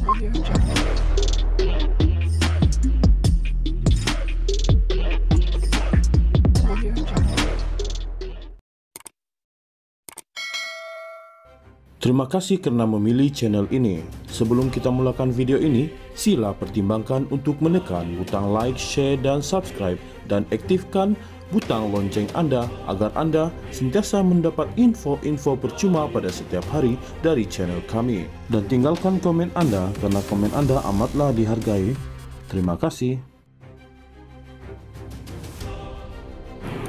Terima kasih kerana memilih channel ini. Sebelum kita mulakan video ini, sila pertimbangkan untuk menekan butang like, share dan subscribe dan aktifkan butang lonceng anda agar anda sentiasa mendapat info-info percuma pada setiap hari dari channel kami. Dan tinggalkan komen anda karena komen anda amatlah dihargai. Terima kasih.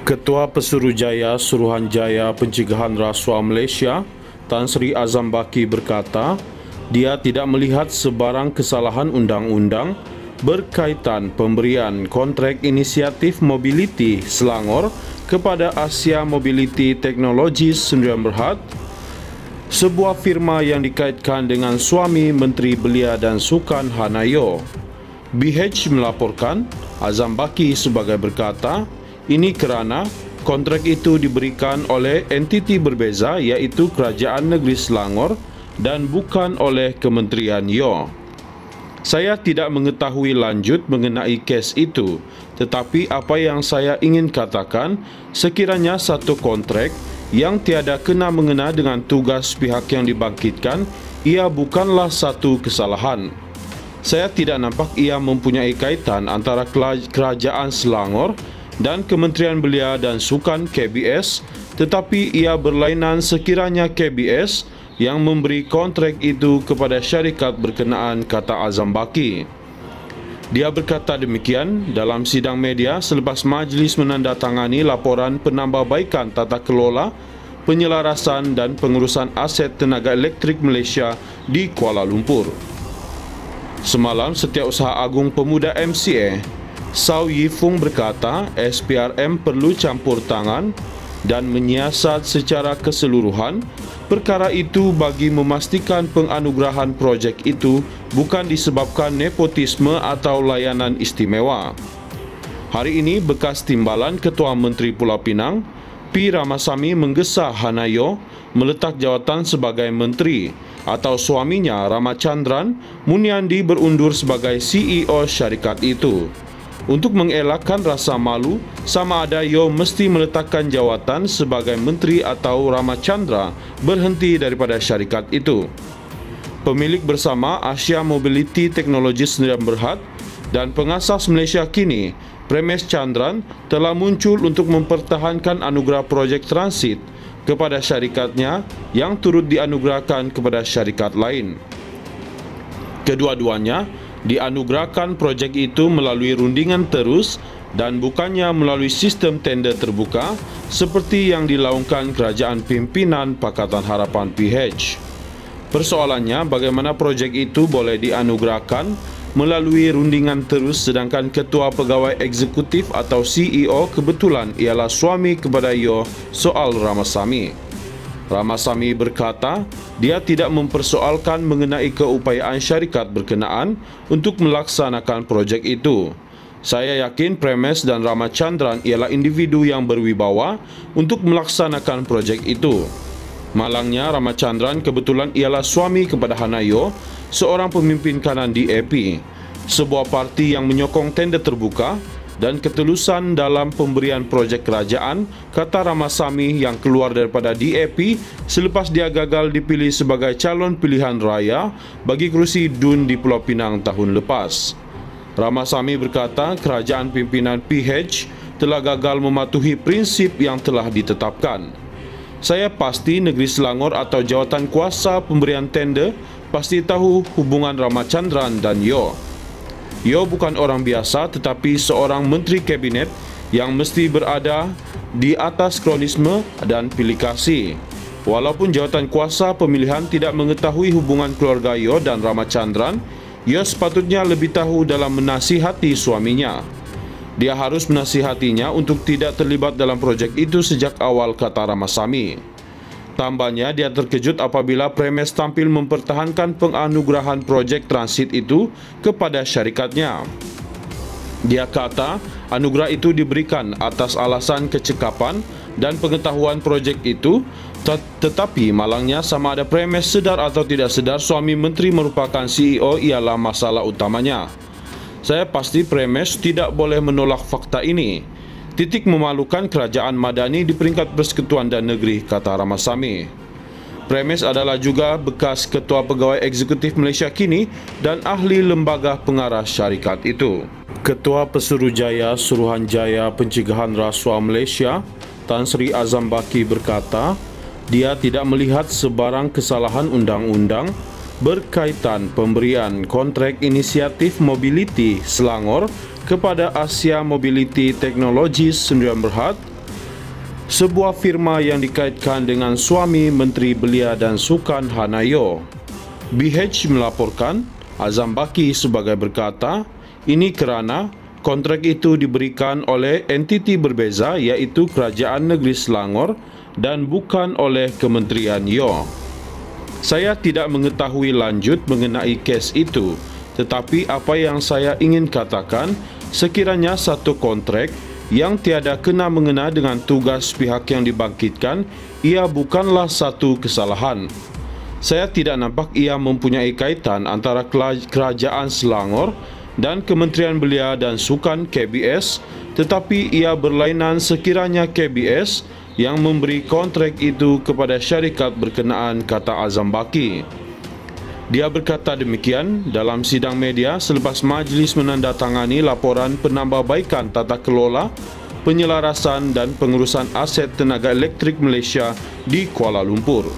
Ketua Pesuruhjaya Suruhanjaya Pencegahan Rasuah Malaysia, Tan Sri Azam Baki berkata, dia tidak melihat sebarang kesalahan undang-undang berkaitan pemberian kontrak inisiatif mobiliti Selangor kepada Asia Mobility Technologies Sdn Bhd, sebuah firma yang dikaitkan dengan suami Menteri Belia dan Sukan Hanayo. BH melaporkan, Azam Baki sebagai berkata, ini kerana kontrak itu diberikan oleh entiti berbeza iaitu Kerajaan Negeri Selangor dan bukan oleh Kementerian YO. Saya tidak mengetahui lanjut mengenai kes itu, tetapi apa yang saya ingin katakan, sekiranya satu kontrak yang tiada kena-mengena dengan tugas pihak yang dibangkitkan, ia bukanlah satu kesalahan. Saya tidak nampak ia mempunyai kaitan antara Kerajaan Selangor dan Kementerian Belia dan Sukan KBS, tetapi ia berlainan sekiranya KBS yang memberi kontrak itu kepada syarikat berkenaan, kata Azam Baki. Dia berkata demikian dalam sidang media selepas majlis menandatangani laporan penambahbaikan tata kelola, penyelarasan dan pengurusan aset tenaga elektrik Malaysia di Kuala Lumpur. Semalam, Setiausaha Agung Pemuda MCA Saw Yi Fung berkata SPRM perlu campur tangan dan menyiasat secara keseluruhan perkara itu bagi memastikan penganugerahan projek itu bukan disebabkan nepotisme atau layanan istimewa. Hari ini, bekas timbalan Ketua Menteri Pulau Pinang, P. Ramasamy menggesa Hanayo meletak jawatan sebagai menteri atau suaminya Ramachandran Muniandi berundur sebagai CEO syarikat itu. Untuk mengelakkan rasa malu, sama ada Yo mesti meletakkan jawatan sebagai menteri atau Ramachandra berhenti daripada syarikat itu. Pemilik bersama Asia Mobility Technologies Sdn Bhd dan pengasas Malaysia kini, Premes Chandran, telah muncul untuk mempertahankan anugerah projek transit kepada syarikatnya yang turut dianugerahkan kepada syarikat lain. Kedua-duanya dianugerahkan projek itu melalui rundingan terus dan bukannya melalui sistem tender terbuka seperti yang dilaungkan Kerajaan Pimpinan Pakatan Harapan PH. Persoalannya, bagaimana projek itu boleh dianugerahkan melalui rundingan terus sedangkan Ketua Pegawai Eksekutif atau CEO kebetulan ialah suami kepada Yo, soal Ramasamy. Ramasamy berkata, dia tidak mempersoalkan mengenai keupayaan syarikat berkenaan untuk melaksanakan projek itu. Saya yakin Premes dan Ramachandran ialah individu yang berwibawa untuk melaksanakan projek itu. Malangnya, Ramachandran kebetulan ialah suami kepada Hanayo, seorang pemimpin kanan DAP, sebuah parti yang menyokong tender terbuka dan ketulusan dalam pemberian projek kerajaan, kata Ramasamy yang keluar daripada DAP selepas dia gagal dipilih sebagai calon pilihan raya bagi kerusi DUN di Pulau Pinang tahun lepas. Ramasamy berkata kerajaan pimpinan PH telah gagal mematuhi prinsip yang telah ditetapkan. Saya pasti Negeri Selangor atau jawatan kuasa pemberian tender pasti tahu hubungan Ramachandran dan Yo. Yo bukan orang biasa tetapi seorang menteri kabinet yang mesti berada di atas kronisme dan pilih kasih. Walaupun jawatan kuasa pemilihan tidak mengetahui hubungan keluarga Yo dan Ramachandran, Yo sepatutnya lebih tahu dalam menasihati suaminya. Dia harus menasihatinya untuk tidak terlibat dalam projek itu sejak awal, kata Ramasamy. Tambahnya, dia terkejut apabila Premes tampil mempertahankan penganugerahan projek transit itu kepada syarikatnya. Dia kata, anugerah itu diberikan atas alasan kecekapan dan pengetahuan projek itu Tetapi malangnya, sama ada Premes sedar atau tidak sedar suami menteri merupakan CEO ialah masalah utamanya. Saya pasti Premes tidak boleh menolak fakta ini. Titik memalukan kerajaan Madani di peringkat Persekutuan dan Negeri, kata Ramasamy. Premes adalah juga bekas Ketua Pegawai Eksekutif Malaysia kini dan ahli lembaga pengarah syarikat itu. Ketua Pesuruhjaya Suruhanjaya Pencegahan Rasuah Malaysia, Tan Sri Azambaki berkata, dia tidak melihat sebarang kesalahan undang-undang berkaitan pemberian kontrak inisiatif mobiliti Selangor kepada Asia Mobility Technologies Sdn Bhd, sebuah firma yang dikaitkan dengan suami Menteri Belia dan Sukan Hanayo. BH melaporkan, Azambaki sebagai berkata, ini kerana kontrak itu diberikan oleh entiti berbeza iaitu Kerajaan Negeri Selangor dan bukan oleh Kementerian YO. Saya tidak mengetahui lanjut mengenai kes itu, tetapi apa yang saya ingin katakan, sekiranya satu kontrak yang tiada kena-mengena dengan tugas pihak yang dibangkitkan, ia bukanlah satu kesalahan. Saya tidak nampak ia mempunyai kaitan antara Kerajaan Selangor dan Kementerian Belia dan Sukan KBS, tetapi ia berlainan sekiranya KBS yang memberi kontrak itu kepada syarikat berkenaan, kata Azambaki. Dia berkata demikian dalam sidang media selepas majlis menandatangani laporan penambahbaikan tata kelola, penyelarasan dan pengurusan aset tenaga elektrik Malaysia di Kuala Lumpur.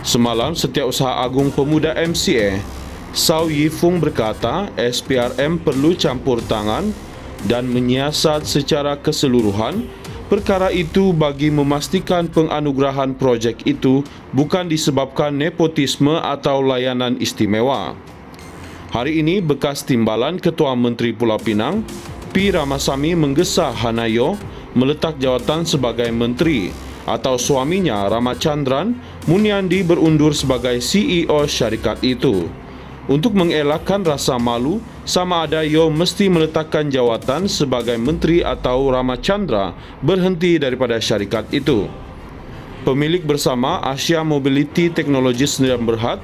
Semalam, Setiausaha Agung Pemuda MCA, Saw Yi Fung berkata SPRM perlu campur tangan dan menyiasat secara keseluruhan perkara itu bagi memastikan penganugerahan projek itu bukan disebabkan nepotisme atau layanan istimewa. Hari ini, bekas timbalan Ketua Menteri Pulau Pinang, P. Ramasamy menggesa Hanayo meletak jawatan sebagai menteri atau suaminya Ramachandran Muniandi berundur sebagai CEO syarikat itu. Untuk mengelakkan rasa malu, sama ada Yo mesti meletakkan jawatan sebagai menteri atau Ramachandra berhenti daripada syarikat itu. Pemilik bersama Asia Mobility Technologies Sdn Bhd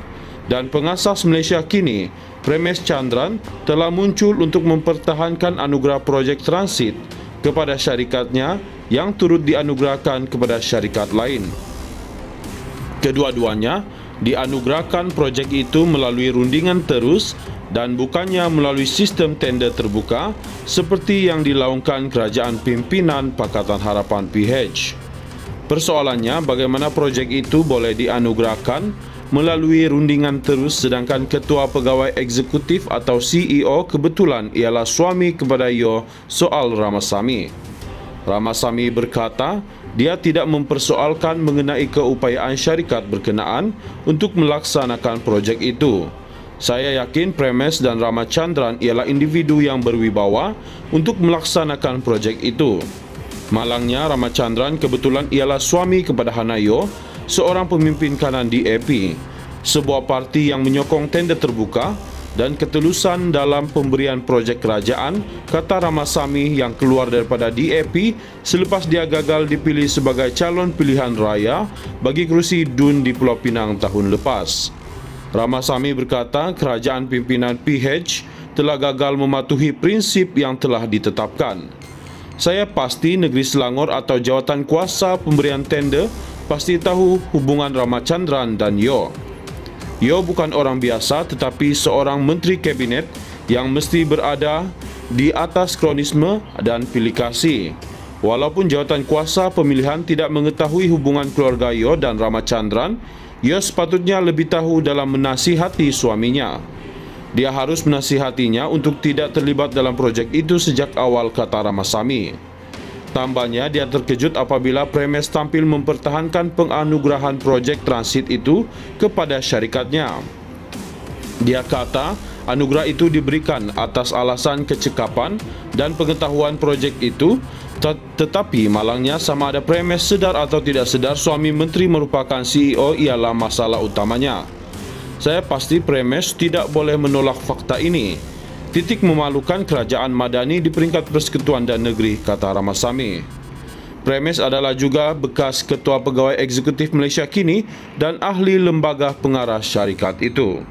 dan pengasas Malaysia kini, Premes Chandran, telah muncul untuk mempertahankan anugerah projek transit kepada syarikatnya yang turut dianugerahkan kepada syarikat lain. Kedua-duanya dianugerahkan projek itu melalui rundingan terus dan bukannya melalui sistem tender terbuka seperti yang dilaungkan Kerajaan Pimpinan Pakatan Harapan PH. Persoalannya, bagaimana projek itu boleh dianugerahkan melalui rundingan terus sedangkan Ketua Pegawai Eksekutif atau CEO kebetulan ialah suami kepada Yo, soal Ramasamy. Ramasamy berkata, dia tidak mempersoalkan mengenai keupayaan syarikat berkenaan untuk melaksanakan projek itu. Saya yakin Premes dan Ramachandran ialah individu yang berwibawa untuk melaksanakan projek itu. Malangnya, Ramachandran kebetulan ialah suami kepada Hanayo, seorang pemimpin kanan DAP, sebuah parti yang menyokong tender terbuka dan ketulusan dalam pemberian projek kerajaan, kata Ramasamy yang keluar daripada DAP selepas dia gagal dipilih sebagai calon pilihan raya bagi kerusi DUN di Pulau Pinang tahun lepas. Ramasamy berkata kerajaan pimpinan PH telah gagal mematuhi prinsip yang telah ditetapkan. Saya pasti negeri Selangor atau jawatan kuasa pemberian tender pasti tahu hubungan Ramachandran dan Yo. Yo bukan orang biasa tetapi seorang menteri kabinet yang mesti berada di atas kronisme dan pilih kasih. Walaupun jawatan kuasa pemilihan tidak mengetahui hubungan keluarga Yo dan Ramachandran, Yo sepatutnya lebih tahu dalam menasihati suaminya. Dia harus menasihatinya untuk tidak terlibat dalam projek itu sejak awal, kata Ramasamy. Tambahnya, dia terkejut apabila Premes tampil mempertahankan penganugerahan projek transit itu kepada syarikatnya. Dia kata, anugerah itu diberikan atas alasan kecekapan dan pengetahuan projek itu, tetapi malangnya sama ada Premes sedar atau tidak sedar suami menteri merupakan CEO ialah masalah utamanya. Saya pasti Premes tidak boleh menolak fakta ini. Titik memalukan kerajaan Madani di peringkat Persekutuan dan Negeri, kata Ramasamy. Premis adalah juga bekas Ketua Pegawai Eksekutif Malaysia kini dan ahli lembaga pengarah syarikat itu.